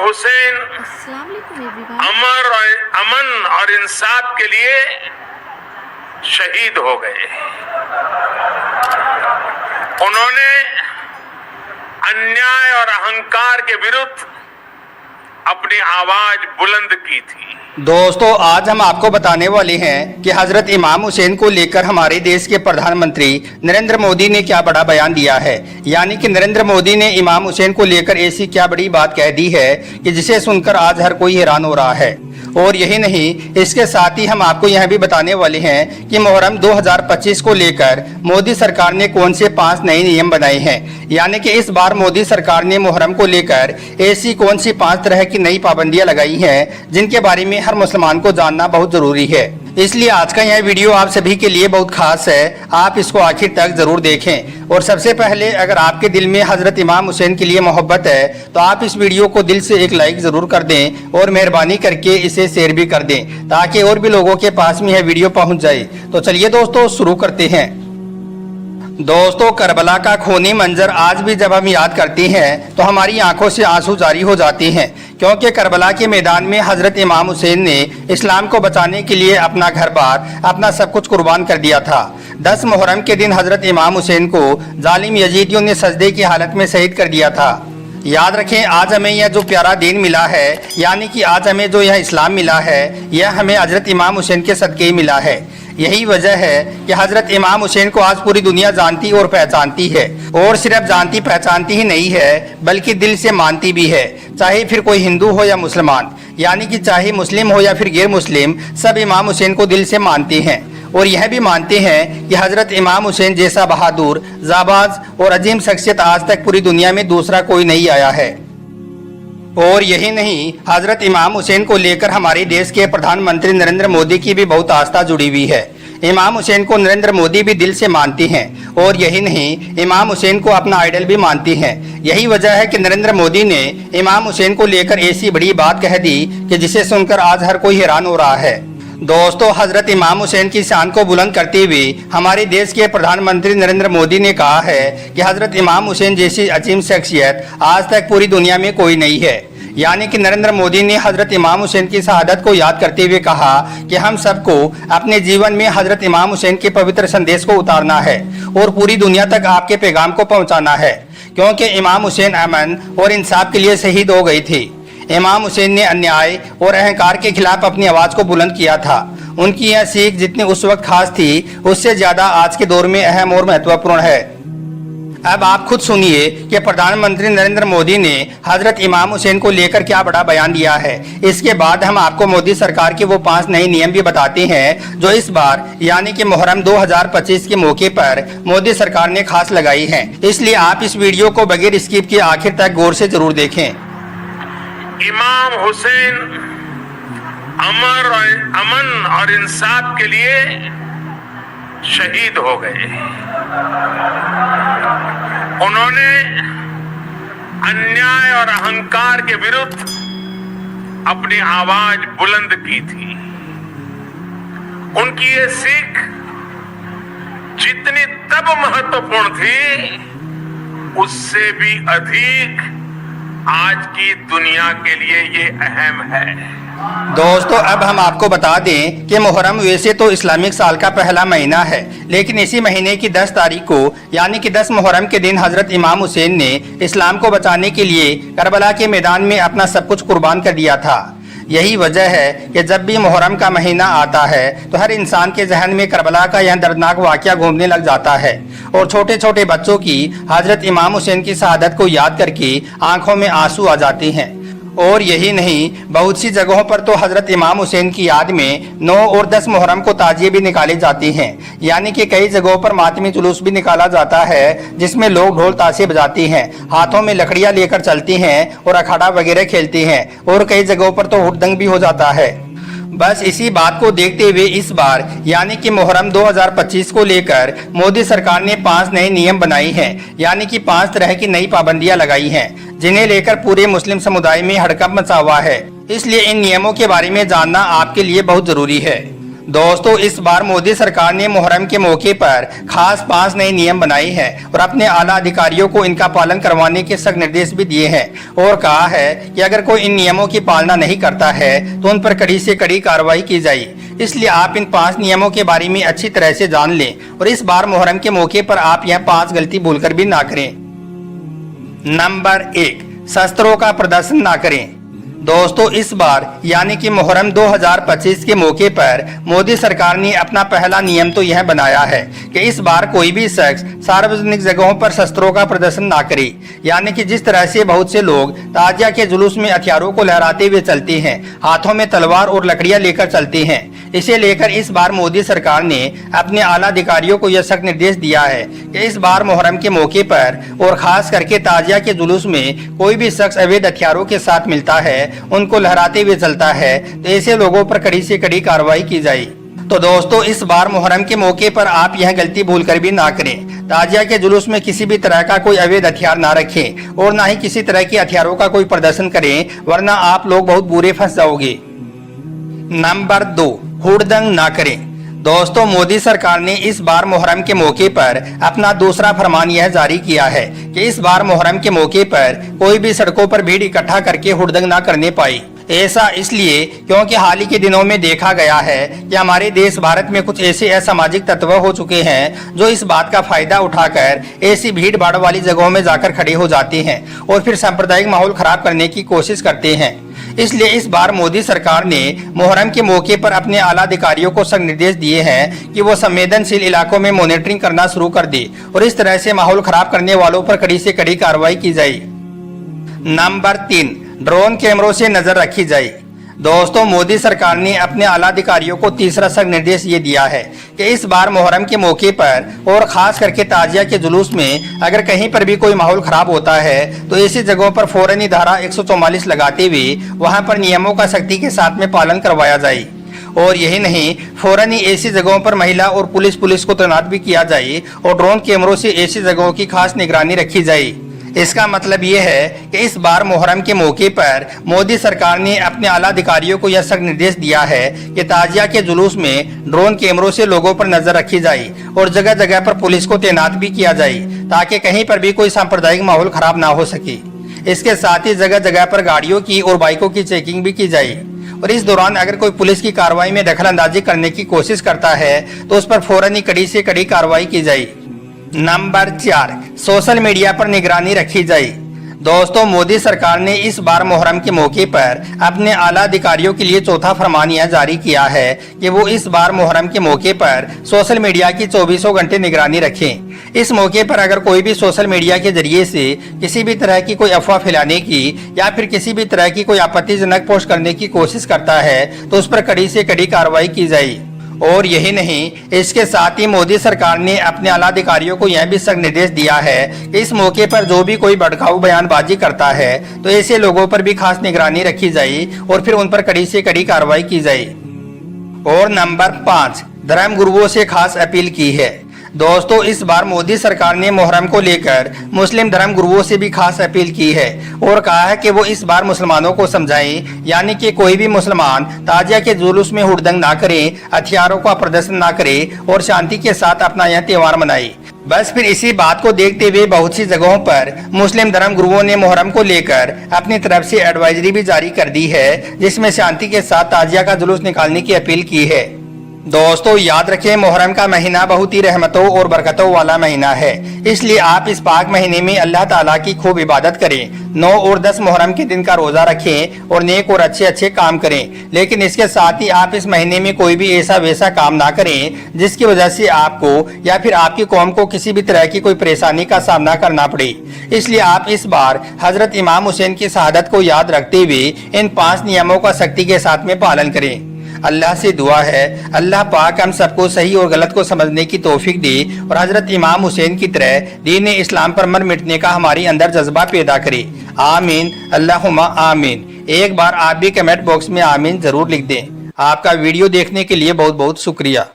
हुसैन अमन और इंसाफ के लिए शहीद हो गए। उन्होंने अन्याय और अहंकार के विरुद्ध अपनी आवाज बुलंद की थी। दोस्तों, आज हम आपको बताने वाले हैं कि हजरत इमाम हुसैन को लेकर हमारे देश के प्रधानमंत्री नरेंद्र मोदी ने क्या बड़ा बयान दिया है। यानी कि नरेंद्र मोदी ने इमाम हुसैन को लेकर ऐसी क्या बड़ी बात कह दी है कि जिसे सुनकर आज हर कोई हैरान हो रहा है। और यही नहीं, इसके साथ ही हम आपको यह भी बताने वाले हैं कि मुहर्रम 2025 को लेकर मोदी सरकार ने कौन से 5 नए नियम बनाए हैं। यानी कि इस बार मोदी सरकार ने मुहर्रम को लेकर ऐसी कौन सी 5 तरह की नई पाबंदियां लगाई हैं जिनके बारे में हर मुसलमान को जानना बहुत जरूरी है। इसलिए आज का यह वीडियो आप सभी के लिए बहुत खास है, आप इसको आखिर तक जरूर देखें। और सबसे पहले, अगर आपके दिल में हजरत इमाम हुसैन के लिए मोहब्बत है तो आप इस वीडियो को दिल से एक लाइक जरूर कर दें और मेहरबानी करके इसे शेयर भी कर दें ताकि और भी लोगों के पास में यह वीडियो पहुंच जाए। तो चलिए दोस्तों, शुरू करते हैं। दोस्तों, करबला का खूनी मंजर आज भी जब हम याद करते हैं तो हमारी आंखों से आंसू जारी हो जाते हैं, क्योंकि करबला के मैदान में हजरत इमाम हुसैन ने इस्लाम को बचाने के लिए अपना घर बार, अपना सब कुछ कुर्बान कर दिया था। 10 मुहर्रम के दिन हजरत इमाम हुसैन को जालिम यजीदियों ने सजदे की हालत में शहीद कर दिया था। याद रखें, आज हमें यह जो प्यारा दिन मिला है, यानी कि आज हमें जो यह इस्लाम मिला है, यह हमें हजरत इमाम हुसैन के सदके ही मिला है। यही वजह है कि हजरत इमाम हुसैन को आज पूरी दुनिया जानती और पहचानती है। और सिर्फ जानती पहचानती ही नहीं है, बल्कि दिल से मानती भी है। चाहे फिर कोई हिंदू हो या मुसलमान, यानी कि चाहे मुस्लिम हो या फिर गैर मुस्लिम, सब इमाम हुसैन को दिल से मानते हैं। और यह भी मानते हैं कि हजरत इमाम हुसैन जैसा बहादुर, जाबाज और अजीम शख्सियत आज तक पूरी दुनिया में दूसरा कोई नहीं आया है। और यही नहीं, हजरत इमाम हुसैन को लेकर हमारे देश के प्रधानमंत्री नरेंद्र मोदी की भी बहुत आस्था जुड़ी हुई है। इमाम हुसैन को नरेंद्र मोदी भी दिल से मानते हैं। और यही नहीं, इमाम हुसैन को अपना आइडल भी मानते हैं। यही वजह है कि नरेंद्र मोदी ने इमाम हुसैन को लेकर ऐसी बड़ी बात कह दी कि जिसे सुनकर आज हर कोई हैरान हो रहा है। दोस्तों, हजरत इमाम हुसैन की शान को बुलंद करते हुए हमारे देश के प्रधानमंत्री नरेंद्र मोदी ने कहा है कि हजरत इमाम हुसैन जैसी अजीम शख्सियत आज तक पूरी दुनिया में कोई नहीं है। यानी कि नरेंद्र मोदी ने हजरत इमाम हुसैन की शहादत को याद करते हुए कहा कि हम सबको अपने जीवन में हजरत इमाम हुसैन के पवित्र संदेश को उतारना है और पूरी दुनिया तक आपके पैगाम को पहुंचाना है, क्योंकि इमाम हुसैन अमन और इंसाफ के लिए शहीद हो गई थी। इमाम हुसैन ने अन्याय और अहंकार के खिलाफ अपनी आवाज को बुलंद किया था। उनकी यह सीख जितनी उस वक्त खास थी, उससे ज्यादा आज के दौर में अहम और महत्वपूर्ण है। अब आप खुद सुनिए कि प्रधानमंत्री नरेंद्र मोदी ने हजरत इमाम हुसैन को लेकर क्या बड़ा बयान दिया है। इसके बाद हम आपको मोदी सरकार के वो 5 नए नियम भी बताते हैं जो इस बार यानी कि मुहर्रम 2025 के मौके पर मोदी सरकार ने खास लगाई हैं। इसलिए आप इस वीडियो को बगैर स्किप किए आखिर तक गौर से जरूर देखें। इमाम हुसैन अमन और इंसाफ के लिए शहीद हो गए। उन्होंने अन्याय और अहंकार के विरुद्ध अपनी आवाज बुलंद की थी। उनकी ये सीख जितनी तब महत्वपूर्ण थी, उससे भी अधिक आज की दुनिया के लिए ये अहम है। दोस्तों, अब हम आपको बता दें कि मुहर्रम वैसे तो इस्लामिक साल का पहला महीना है, लेकिन इसी महीने की 10 तारीख को यानी कि 10 मुहर्रम के दिन हजरत इमाम हुसैन ने इस्लाम को बचाने के लिए करबला के मैदान में अपना सब कुछ कुर्बान कर दिया था। यही वजह है कि जब भी मुहर्रम का महीना आता है तो हर इंसान के जहन में करबला का यह दर्दनाक वाकया घूमने लग जाता है और छोटे छोटे बच्चों की हजरत इमाम हुसैन की शहादत को याद करके आंखों में आंसू आ जाते हैं। और यही नहीं, बहुत सी जगहों पर तो हजरत इमाम हुसैन की याद में 9 और 10 मुहर्रम को ताजिए भी निकाले जाते हैं। यानी कि कई जगहों पर मातमी जुलूस भी निकाला जाता है, जिसमें लोग ढोल ताशे बजाते हैं, हाथों में लकड़ियां लेकर चलते हैं और अखाड़ा वगैरह खेलते हैं। और कई जगहों पर तो हुड़दंग भी हो जाता है। बस इसी बात को देखते हुए इस बार यानी कि मुहर्रम 2025 को लेकर मोदी सरकार ने 5 नए नियम बनाए हैं, यानी कि 5 तरह की नई पाबंदियां लगाई हैं, जिन्हें लेकर पूरे मुस्लिम समुदाय में हड़कंप मचा हुआ है। इसलिए इन नियमों के बारे में जानना आपके लिए बहुत जरूरी है। दोस्तों, इस बार मोदी सरकार ने मुहर्रम के मौके पर खास 5 नए नियम बनाए हैं और अपने आला अधिकारियों को इनका पालन करवाने के सख्त निर्देश भी दिए हैं और कहा है कि अगर कोई इन नियमों की पालना नहीं करता है तो उन पर कड़ी से कड़ी कार्रवाई की जाए। इसलिए आप इन 5 नियमों के बारे में अच्छी तरह से जान लें और इस बार मुहर्रम के मौके पर आप यह 5 गलती भूलकर भी ना करें। नंबर 1, शस्त्रों का प्रदर्शन ना करें। दोस्तों, इस बार यानी कि मुहर्रम 2025 के मौके पर मोदी सरकार ने अपना पहला नियम तो यह बनाया है कि इस बार कोई भी शख्स सार्वजनिक जगहों पर शस्त्रों का प्रदर्शन ना करे। यानी कि जिस तरह से बहुत से लोग ताजिया के जुलूस में हथियारों को लहराते हुए चलते हैं, हाथों में तलवार और लकड़ियां लेकर चलते हैं, इसे लेकर इस बार मोदी सरकार ने अपने आला अधिकारियों को यह सख्त निर्देश दिया है कि इस बार मुहर्रम के मौके पर और खास करके ताजिया के जुलूस में कोई भी शख्स अवैध हथियारों के साथ मिलता है, उनको लहराते हुए चलता है, तो ऐसे लोगों पर कड़ी से कड़ी कार्रवाई की जाए। तो दोस्तों, इस बार मुहर्रम के मौके पर आप यह गलती भूलकर भी ना करें। ताजिया के जुलूस में किसी भी तरह का कोई अवैध हथियार ना रखें और ना ही किसी तरह के हथियारों का कोई प्रदर्शन करें, वरना आप लोग बहुत बुरे फंस जाओगे। नंबर 2, हुड़दंग ना करें। दोस्तों, मोदी सरकार ने इस बार मुहर्रम के मौके पर अपना दूसरा फरमान यह जारी किया है कि इस बार मुहर्रम के मौके पर कोई भी सड़कों पर भीड़ इकट्ठा करके हुड़दंग ना करने पाए। ऐसा इसलिए क्योंकि हाल ही के दिनों में देखा गया है कि हमारे देश भारत में कुछ ऐसे असामाजिक तत्व हो चुके हैं जो इस बात का फायदा उठाकर ऐसी भीड़ भाड़ वाली जगहों में जाकर खड़े हो जाते हैं और फिर सांप्रदायिक माहौल खराब करने की कोशिश करते हैं। इसलिए इस बार मोदी सरकार ने मुहर्रम के मौके पर अपने आला अधिकारियों को सख्त निर्देश दिए हैं कि वो संवेदनशील इलाकों में मॉनिटरिंग करना शुरू कर दे और इस तरह से माहौल खराब करने वालों पर कड़ी से कड़ी कार्रवाई की जाए। नंबर 3, ड्रोन कैमरों से नजर रखी जाए। दोस्तों, मोदी सरकार ने अपने आला अधिकारियों को तीसरा सख्त निर्देश ये दिया है कि इस बार मुहर्रम के मौके पर और खास करके ताजिया के जुलूस में अगर कहीं पर भी कोई माहौल खराब होता है तो ऐसी जगहों पर फौरन ही धारा 144 लगाते हुए वहां पर नियमों का सख्ती के साथ में पालन करवाया जाए। और यही नहीं, फौरन ही ऐसी जगहों पर महिला और पुलिस को तैनात भी किया जाए और ड्रोन कैमरों से ऐसी जगहों की खास निगरानी रखी जाए। इसका मतलब ये है कि इस बार मुहर्रम के मौके पर मोदी सरकार ने अपने आला अधिकारियों को यह सख्त निर्देश दिया है कि ताजिया के जुलूस में ड्रोन कैमरों से लोगों पर नजर रखी जाए और जगह जगह पर पुलिस को तैनात भी किया जाए ताकि कहीं पर भी कोई सांप्रदायिक माहौल खराब ना हो सके। इसके साथ ही जगह जगह पर गाड़ियों की और बाइकों की चेकिंग भी की जाए और इस दौरान अगर कोई पुलिस की कार्रवाई में दखल अंदाजी करने की कोशिश करता है तो उस पर फौरन ही कड़ी से कड़ी कार्रवाई की जाए। नंबर 4, सोशल मीडिया पर निगरानी रखी जाए। दोस्तों, मोदी सरकार ने इस बार मुहर्रम के मौके पर अपने आला अधिकारियों के लिए चौथा फरमान यह जारी किया है कि वो इस बार मुहर्रम के मौके पर सोशल मीडिया की 24 घंटे निगरानी रखें। इस मौके पर अगर कोई भी सोशल मीडिया के जरिए से किसी भी तरह की कोई अफवाह फैलाने की या फिर किसी भी तरह की कोई आपत्तिजनक पोस्ट करने की कोशिश करता है तो उस पर कड़ी से कड़ी कार्रवाई की जाए। और यही नहीं, इसके साथ ही मोदी सरकार ने अपने आला अधिकारियों को यह भी सख्त निर्देश दिया है कि इस मौके पर जो भी कोई भड़काऊ बयानबाजी करता है तो ऐसे लोगों पर भी खास निगरानी रखी जाए और फिर उन पर कड़ी से कड़ी कार्रवाई की जाए। और नंबर 5, धर्म गुरुओं से खास अपील की है। दोस्तों, इस बार मोदी सरकार ने मुहर्रम को लेकर मुस्लिम धर्म गुरुओं से भी खास अपील की है और कहा है कि वो इस बार मुसलमानों को समझाएं, यानी कि कोई भी मुसलमान ताजिया के जुलूस में हुड़दंग ना करे, हथियारों का प्रदर्शन ना करे और शांति के साथ अपना यह त्योहार मनाए। बस फिर इसी बात को देखते हुए बहुत सी जगहों पर मुस्लिम धर्म गुरुओं ने मुहर्रम को लेकर अपनी तरफ से एडवाइजरी भी जारी कर दी है जिसमें शांति के साथ ताजिया का जुलूस निकालने की अपील की है। दोस्तों, याद रखें, मुहर्रम का महीना बहुत ही रहमतों और बरकतों वाला महीना है, इसलिए आप इस पाक महीने में अल्लाह ताला की खूब इबादत करें। 9 और 10 मुहर्रम के दिन का रोजा रखें और नेक और अच्छे अच्छे काम करें। लेकिन इसके साथ ही आप इस महीने में कोई भी ऐसा वैसा काम ना करें जिसकी वजह से आपको या फिर आपकी कौम को किसी भी तरह की कोई परेशानी का सामना करना पड़े। इसलिए आप इस बार हजरत इमाम हुसैन की शहादत को याद रखते हुए इन 5 नियमों का सख्ती के साथ में पालन करें। अल्लाह से दुआ है अल्लाह पाक हम सबको सही और गलत को समझने की तौफीक दे और हजरत इमाम हुसैन की तरह दीन इस्लाम पर मर मिटने का हमारी अंदर जज्बा पैदा करे। आमीन, अल्लाहुम्मा आमीन। एक बार आप भी कमेंट बॉक्स में आमीन जरूर लिख दें। आपका वीडियो देखने के लिए बहुत बहुत शुक्रिया।